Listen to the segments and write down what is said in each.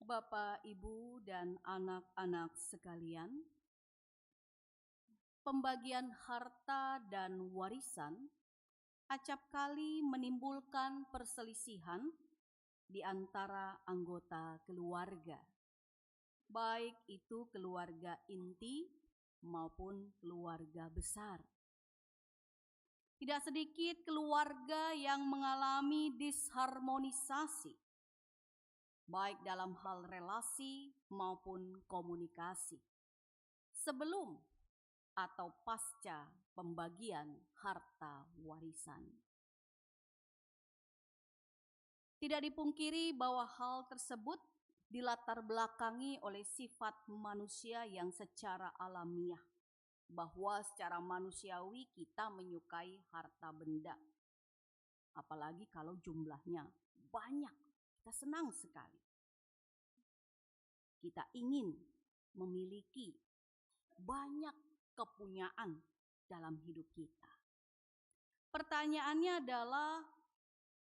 Bapak, Ibu, dan anak-anak sekalian, pembagian harta dan warisan acap kali menimbulkan perselisihan di antara anggota keluarga, baik itu keluarga inti maupun keluarga besar. Tidak sedikit keluarga yang mengalami disharmonisasi, baik dalam hal relasi maupun komunikasi, sebelum atau pasca pembagian harta warisan. Tidak dipungkiri bahwa hal tersebut dilatar belakangi oleh sifat manusia yang secara alamiah, bahwa secara manusiawi kita menyukai harta benda. Apalagi kalau jumlahnya banyak, kita senang sekali. Kita ingin memiliki banyak kepunyaan dalam hidup kita. Pertanyaannya adalah,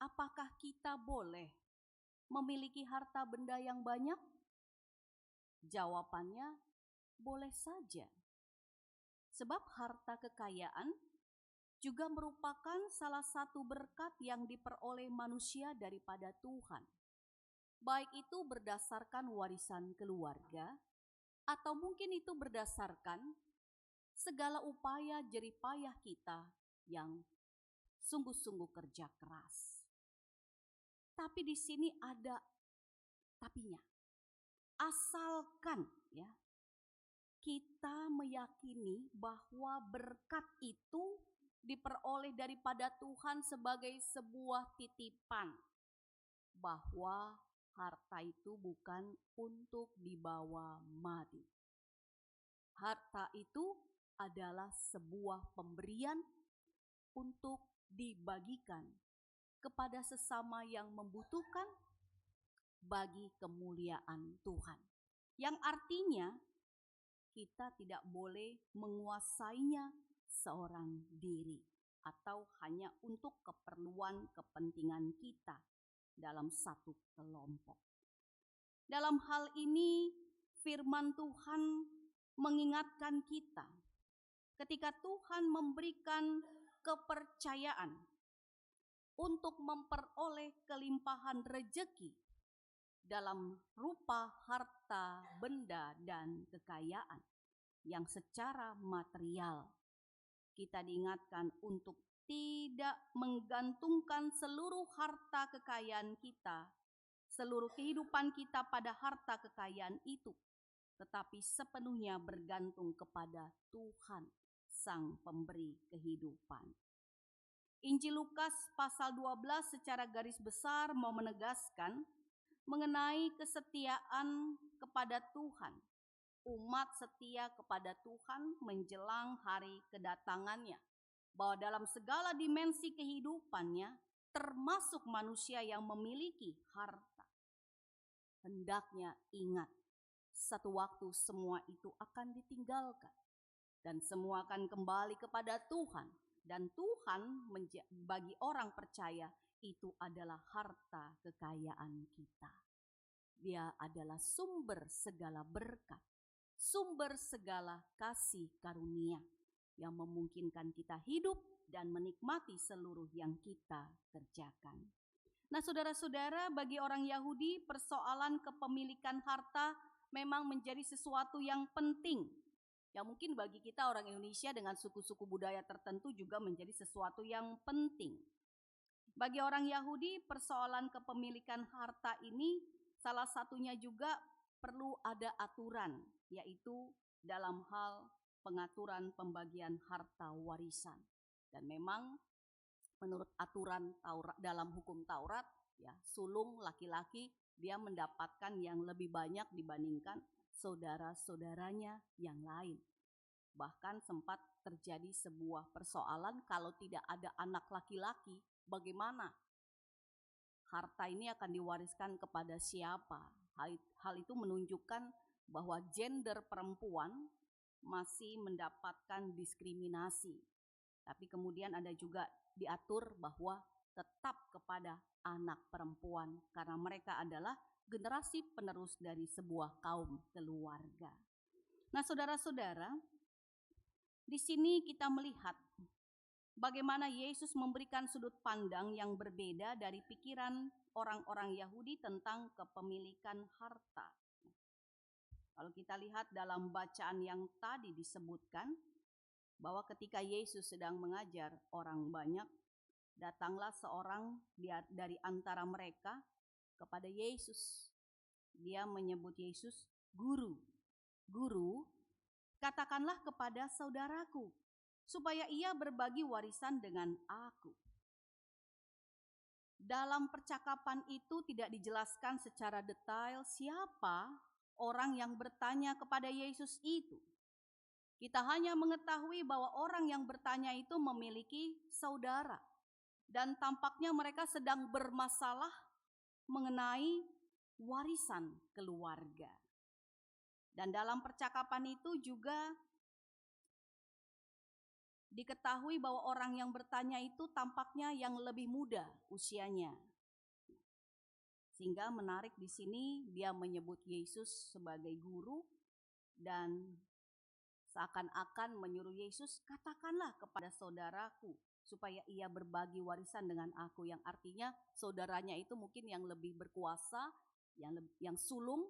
apakah kita boleh memiliki harta benda yang banyak? Jawabannya, boleh saja. Sebab harta kekayaan juga merupakan salah satu berkat yang diperoleh manusia daripada Tuhan. Baik itu berdasarkan warisan keluarga, atau mungkin itu berdasarkan segala upaya jerih payah kita yang sungguh-sungguh kerja keras. Tapi di sini ada tapinya. Asalkan ya, kita meyakini bahwa berkat itu diperoleh daripada Tuhan sebagai sebuah titipan, bahwa harta itu bukan untuk dibawa mati. Harta itu adalah sebuah pemberian untuk dibagikan kepada sesama yang membutuhkan bagi kemuliaan Tuhan. Yang artinya kita tidak boleh menguasainya seorang diri atau hanya untuk keperluan kepentingan kita dalam satu kelompok. Dalam hal ini firman Tuhan mengingatkan kita ketika Tuhan memberikan kepercayaan untuk memperoleh kelimpahan rejeki dalam rupa harta, benda, dan kekayaan yang secara material. Kita diingatkan untuk tidak menggantungkan seluruh harta kekayaan kita, seluruh kehidupan kita pada harta kekayaan itu, tetapi sepenuhnya bergantung kepada Tuhan, Sang Pemberi kehidupan. Injil Lukas pasal 12 secara garis besar mau menegaskan mengenai kesetiaan kepada Tuhan. Umat setia kepada Tuhan menjelang hari kedatangannya, bahwa dalam segala dimensi kehidupannya, termasuk manusia yang memiliki harta, hendaknya ingat, satu waktu semua itu akan ditinggalkan dan semua akan kembali kepada Tuhan. Dan Tuhan bagi orang percaya itu adalah harta kekayaan kita. Dia adalah sumber segala berkat, sumber segala kasih karunia yang memungkinkan kita hidup dan menikmati seluruh yang kita kerjakan. Nah, saudara-saudara, bagi orang Yahudi persoalan kepemilikan harta memang menjadi sesuatu yang penting. Yang mungkin bagi kita orang Indonesia dengan suku-suku budaya tertentu juga menjadi sesuatu yang penting. Bagi orang Yahudi persoalan kepemilikan harta ini salah satunya juga perlu ada aturan, yaitu dalam hal pengaturan pembagian harta warisan. Dan memang menurut aturan Taurat, dalam hukum Taurat, ya, sulung laki-laki dia mendapatkan yang lebih banyak dibandingkan saudara-saudaranya yang lain. Bahkan sempat terjadi sebuah persoalan, kalau tidak ada anak laki-laki, bagaimana harta ini akan diwariskan kepada siapa? Hal itu menunjukkan bahwa gender perempuan masih mendapatkan diskriminasi. Tapi kemudian ada juga diatur bahwa tetap kepada anak perempuan karena mereka adalah generasi penerus dari sebuah kaum keluarga. Nah, saudara-saudara, di sini kita melihat bagaimana Yesus memberikan sudut pandang yang berbeda dari pikiran orang-orang Yahudi tentang kepemilikan harta. Kalau kita lihat dalam bacaan yang tadi disebutkan, bahwa ketika Yesus sedang mengajar orang banyak, datanglah seorang dari antara mereka kepada Yesus. Dia menyebut Yesus guru. Guru, katakanlah kepada saudaraku, supaya ia berbagi warisan dengan aku. Dalam percakapan itu tidak dijelaskan secara detail siapa orang yang bertanya kepada Yesus itu. Kita hanya mengetahui bahwa orang yang bertanya itu memiliki saudara. Dan tampaknya mereka sedang bermasalah mengenai warisan keluarga. Dan dalam percakapan itu juga diketahui bahwa orang yang bertanya itu tampaknya yang lebih muda usianya. Sehingga menarik di sini dia menyebut Yesus sebagai guru dan seakan-akan menyuruh Yesus, katakanlah kepada saudaraku supaya ia berbagi warisan dengan aku, yang artinya saudaranya itu mungkin yang lebih berkuasa, yang sulung,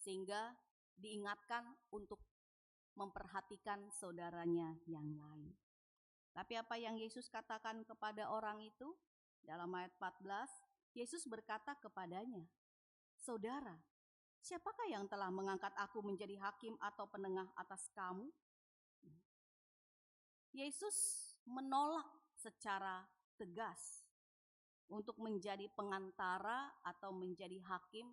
sehingga diingatkan untuk memperhatikan saudaranya yang lain. Tapi apa yang Yesus katakan kepada orang itu? Dalam ayat 14, Yesus berkata kepadanya, saudara, siapakah yang telah mengangkat aku menjadi hakim atau penengah atas kamu? Yesus menolak secara tegas untuk menjadi pengantara atau menjadi hakim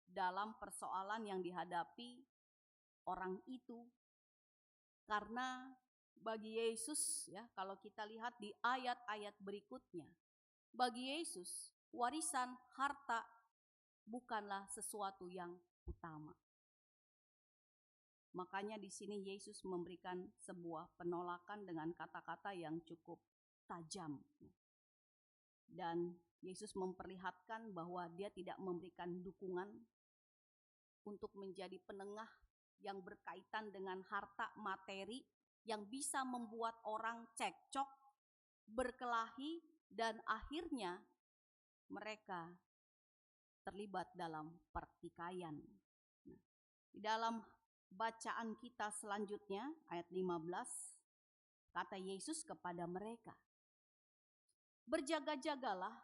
dalam persoalan yang dihadapi orang itu. Karena bagi Yesus, ya, kalau kita lihat di ayat-ayat berikutnya, bagi Yesus warisan harta bukanlah sesuatu yang utama. Makanya di sini Yesus memberikan sebuah penolakan dengan kata-kata yang cukup tajam. Dan Yesus memperlihatkan bahwa dia tidak memberikan dukungan untuk menjadi penengah yang berkaitan dengan harta materi yang bisa membuat orang cekcok, berkelahi, dan akhirnya mereka terlibat dalam pertikaian. Nah, di dalam bacaan kita selanjutnya, ayat 15, kata Yesus kepada mereka, berjaga-jagalah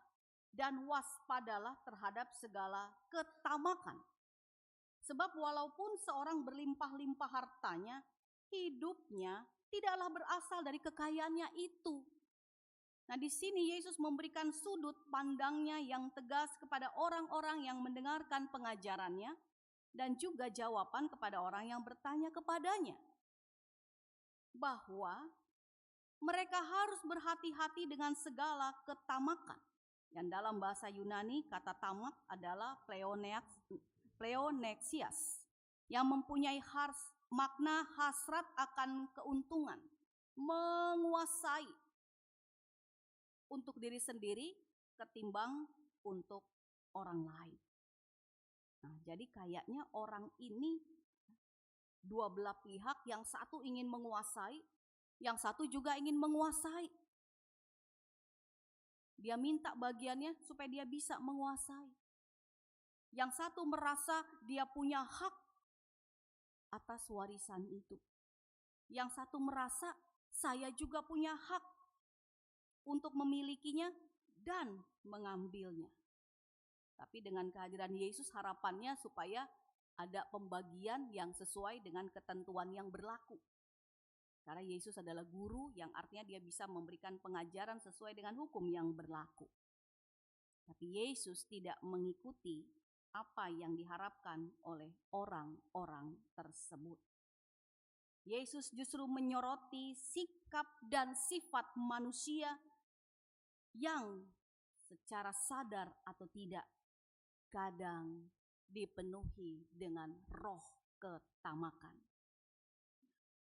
dan waspadalah terhadap segala ketamakan. Sebab walaupun seorang berlimpah-limpah hartanya, hidupnya tidaklah berasal dari kekayaannya itu. Nah, di sini Yesus memberikan sudut pandangnya yang tegas kepada orang-orang yang mendengarkan pengajarannya dan juga jawaban kepada orang yang bertanya kepadanya. Bahwa mereka harus berhati-hati dengan segala ketamakan. Dan dalam bahasa Yunani kata tamak adalah pleonexias, yang mempunyai makna hasrat akan keuntungan, menguasai untuk diri sendiri ketimbang untuk orang lain. Nah, jadi kayaknya orang ini dua belah pihak, yang satu ingin menguasai, yang satu juga ingin menguasai. Dia minta bagiannya supaya dia bisa menguasai. Yang satu merasa dia punya hak atas warisan itu. Yang satu merasa saya juga punya hak untuk memilikinya dan mengambilnya. Tapi dengan kehadiran Yesus harapannya supaya ada pembagian yang sesuai dengan ketentuan yang berlaku. Karena Yesus adalah guru, yang artinya dia bisa memberikan pengajaran sesuai dengan hukum yang berlaku. Tapi Yesus tidak mengikuti apa yang diharapkan oleh orang-orang tersebut. Yesus justru menyoroti sikap dan sifat manusia yang secara sadar atau tidak kadang dipenuhi dengan roh ketamakan.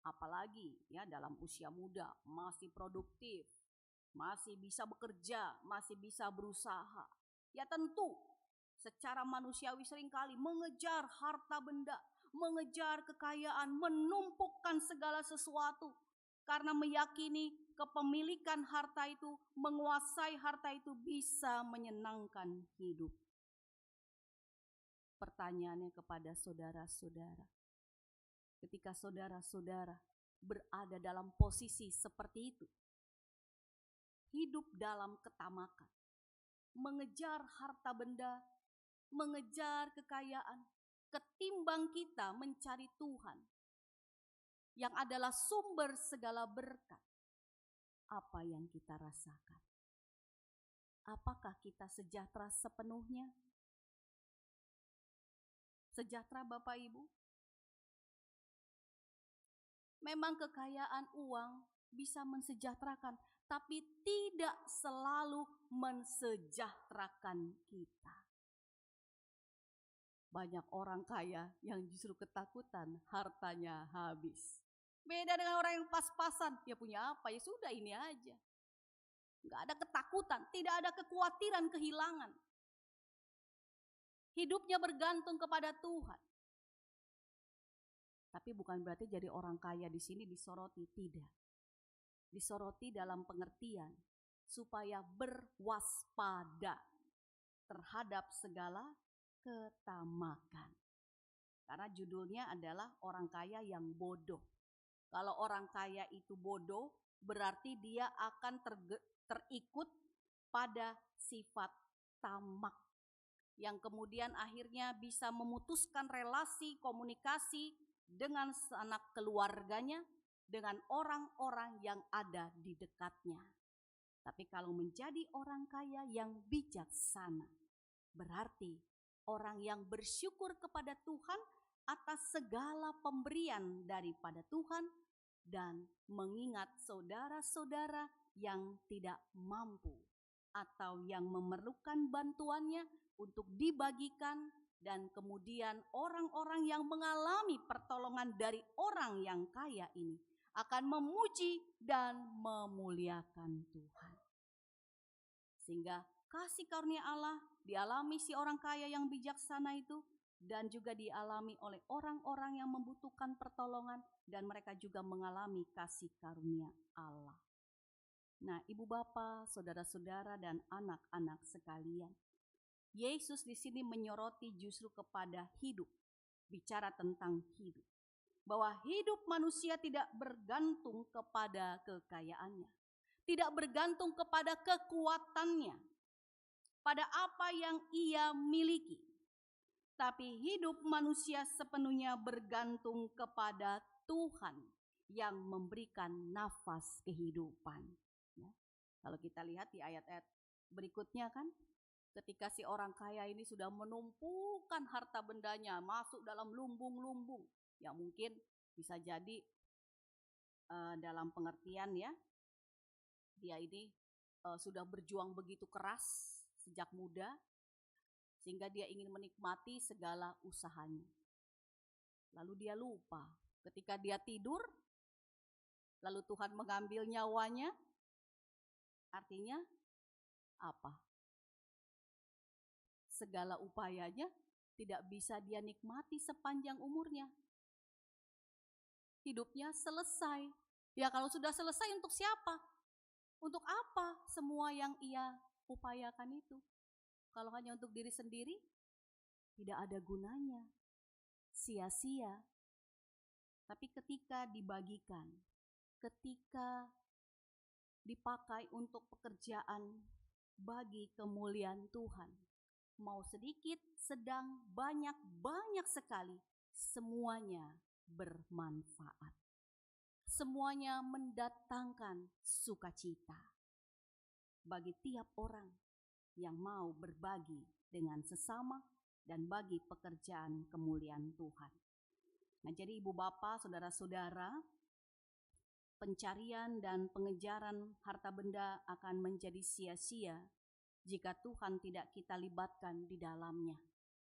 Apalagi ya dalam usia muda, masih produktif, masih bisa bekerja, masih bisa berusaha. Ya tentu secara manusiawi seringkali mengejar harta benda, mengejar kekayaan, menumpukkan segala sesuatu. Karena meyakini kepemilikan harta itu, menguasai harta itu bisa menyenangkan hidup. Pertanyaannya kepada saudara-saudara, ketika saudara-saudara berada dalam posisi seperti itu, hidup dalam ketamakan, mengejar harta benda, mengejar kekayaan, ketimbang kita mencari Tuhan yang adalah sumber segala berkat, apa yang kita rasakan? Apakah kita sejahtera sepenuhnya? Sejahtera Bapak Ibu? Memang kekayaan uang bisa mensejahterakan, tapi tidak selalu mensejahterakan kita. Banyak orang kaya yang justru ketakutan hartanya habis. Beda dengan orang yang pas-pasan, ya punya apa, ya sudah ini aja. Gak ada ketakutan, tidak ada kekhawatiran kehilangan. Hidupnya bergantung kepada Tuhan. Tapi bukan berarti jadi orang kaya di sini disoroti, tidak. Disoroti dalam pengertian supaya berwaspada terhadap segala ketamakan. Karena judulnya adalah orang kaya yang bodoh. Kalau orang kaya itu bodoh, berarti dia akan terikut pada sifat tamak, yang kemudian akhirnya bisa memutuskan relasi komunikasi dengan sanak keluarganya, dengan orang-orang yang ada di dekatnya. Tapi kalau menjadi orang kaya yang bijaksana, berarti orang yang bersyukur kepada Tuhan atas segala pemberian daripada Tuhan dan mengingat saudara-saudara yang tidak mampu atau yang memerlukan bantuannya untuk dibagikan, dan kemudian orang-orang yang mengalami pertolongan dari orang yang kaya ini akan memuji dan memuliakan Tuhan. Sehingga kasih karunia Allah dialami si orang kaya yang bijaksana itu, dan juga dialami oleh orang-orang yang membutuhkan pertolongan, dan mereka juga mengalami kasih karunia Allah. Nah, ibu bapak, saudara-saudara, dan anak-anak sekalian, Yesus di sini menyoroti justru kepada hidup, bicara tentang hidup. Bahwa hidup manusia tidak bergantung kepada kekayaannya, tidak bergantung kepada kekuatannya, pada apa yang ia miliki. Tapi hidup manusia sepenuhnya bergantung kepada Tuhan yang memberikan nafas kehidupan. Ya. Kalau kita lihat di ayat-ayat berikutnya kan, ketika si orang kaya ini sudah menumpukan harta bendanya masuk dalam lumbung-lumbung, ya mungkin bisa jadi dalam pengertian ya, dia ini sudah berjuang begitu keras sejak muda, sehingga dia ingin menikmati segala usahanya. Lalu dia lupa, ketika dia tidur, lalu Tuhan mengambil nyawanya, artinya apa? Segala upayanya tidak bisa dia nikmati sepanjang umurnya. Hidupnya selesai. Ya kalau sudah selesai, untuk siapa? Untuk apa semua yang ia upayakan itu? Kalau hanya untuk diri sendiri, tidak ada gunanya, sia-sia. Tapi ketika dibagikan, ketika dipakai untuk pekerjaan bagi kemuliaan Tuhan, mau sedikit, sedang, banyak sekali, semuanya bermanfaat. Semuanya mendatangkan sukacita bagi tiap orang yang mau berbagi dengan sesama dan bagi pekerjaan kemuliaan Tuhan. Nah, jadi ibu bapak, saudara-saudara, pencarian dan pengejaran harta benda akan menjadi sia-sia jika Tuhan tidak kita libatkan di dalamnya.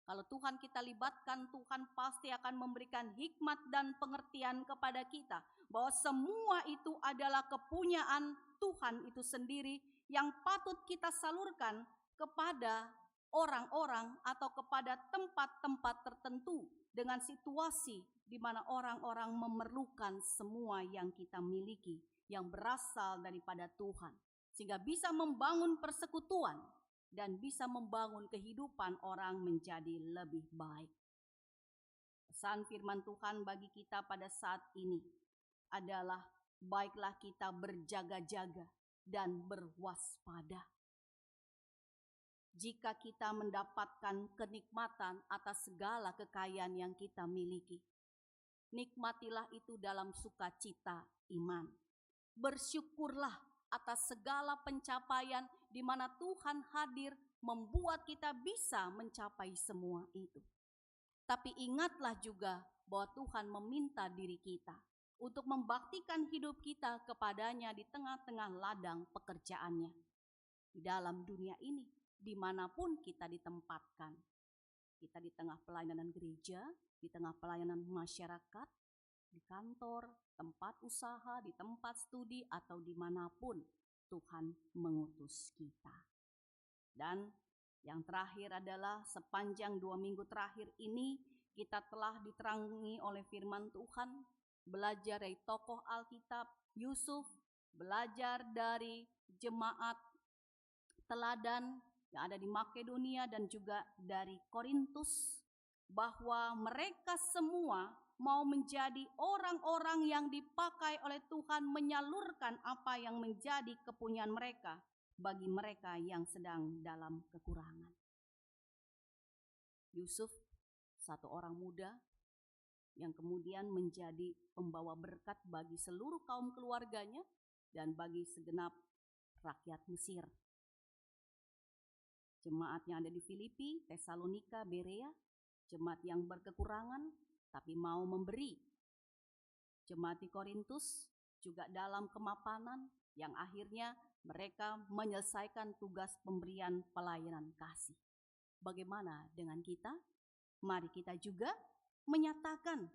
Kalau Tuhan kita libatkan, Tuhan pasti akan memberikan hikmat dan pengertian kepada kita. Bahwa semua itu adalah kepunyaan Tuhan itu sendiri yang patut kita salurkan kepada orang-orang atau kepada tempat-tempat tertentu dengan situasi di mana orang-orang memerlukan semua yang kita miliki yang berasal daripada Tuhan. Sehingga bisa membangun persekutuan dan bisa membangun kehidupan orang menjadi lebih baik. Pesan firman Tuhan bagi kita pada saat ini adalah baiklah kita berjaga-jaga dan berwaspada. Jika kita mendapatkan kenikmatan atas segala kekayaan yang kita miliki, nikmatilah itu dalam sukacita iman. Bersyukurlah atas segala pencapaian di mana Tuhan hadir membuat kita bisa mencapai semua itu. Tapi ingatlah juga bahwa Tuhan meminta diri kita untuk membaktikan hidup kita kepadanya di tengah-tengah ladang pekerjaannya. Di dalam dunia ini, dimanapun kita ditempatkan. Kita di tengah pelayanan gereja, di tengah pelayanan masyarakat, di kantor, tempat usaha, di tempat studi, atau dimanapun Tuhan mengutus kita. Dan yang terakhir adalah sepanjang 2 minggu terakhir ini kita telah diterangi oleh firman Tuhan, belajar dari tokoh Alkitab Yusuf, belajar dari jemaat teladan yang ada di Makedonia dan juga dari Korintus, bahwa mereka semua mau menjadi orang-orang yang dipakai oleh Tuhan menyalurkan apa yang menjadi kepunyaan mereka bagi mereka yang sedang dalam kekurangan. Yusuf, satu orang muda yang kemudian menjadi pembawa berkat bagi seluruh kaum keluarganya dan bagi segenap rakyat Mesir. Jemaat yang ada di Filipi, Tesalonika, Berea, jemaat yang berkekurangan tapi mau memberi. Jemaat di Korintus juga dalam kemapanan yang akhirnya mereka menyelesaikan tugas pemberian pelayanan kasih. Bagaimana dengan kita? Mari kita juga menyatakan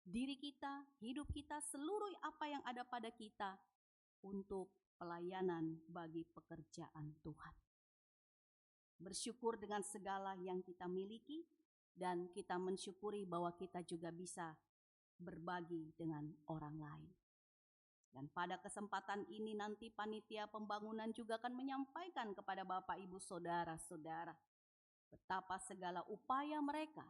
diri kita, hidup kita, seluruh apa yang ada pada kita untuk pelayanan bagi pekerjaan Tuhan. Bersyukur dengan segala yang kita miliki, dan kita mensyukuri bahwa kita juga bisa berbagi dengan orang lain. Dan pada kesempatan ini nanti panitia pembangunan juga akan menyampaikan kepada Bapak Ibu Saudara-saudara betapa segala upaya mereka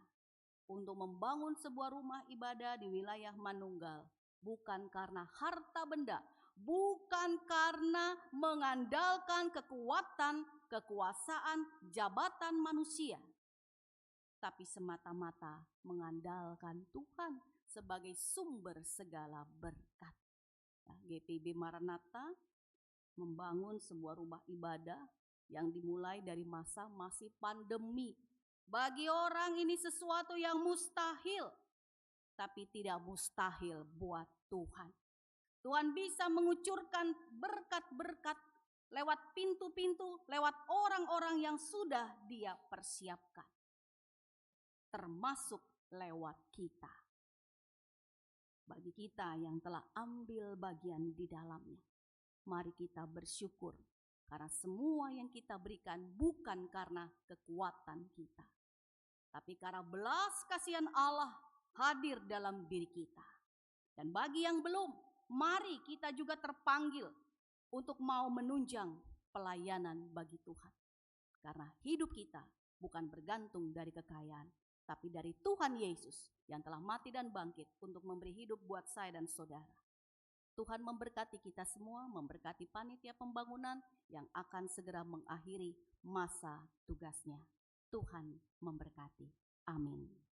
untuk membangun sebuah rumah ibadah di wilayah Manunggal bukan karena harta benda, bukan karena mengandalkan kekuatan, kekuasaan, jabatan manusia, tapi semata-mata mengandalkan Tuhan sebagai sumber segala berkat. Nah, GPIB Maranatha membangun sebuah rumah ibadah yang dimulai dari masa masih pandemi. Bagi orang ini sesuatu yang mustahil, tapi tidak mustahil buat Tuhan. Tuhan bisa mengucurkan berkat-berkat lewat pintu-pintu, lewat orang-orang yang sudah Dia persiapkan. Termasuk lewat kita. Bagi kita yang telah ambil bagian di dalamnya, mari kita bersyukur karena semua yang kita berikan bukan karena kekuatan kita, tapi karena belas kasihan Allah hadir dalam diri kita. Dan bagi yang belum, mari kita juga terpanggil untuk mau menunjang pelayanan bagi Tuhan. Karena hidup kita bukan bergantung dari kekayaan, tapi dari Tuhan Yesus yang telah mati dan bangkit untuk memberi hidup buat saya dan saudara. Tuhan memberkati kita semua, memberkati panitia pembangunan yang akan segera mengakhiri masa tugasnya. Tuhan memberkati. Amin.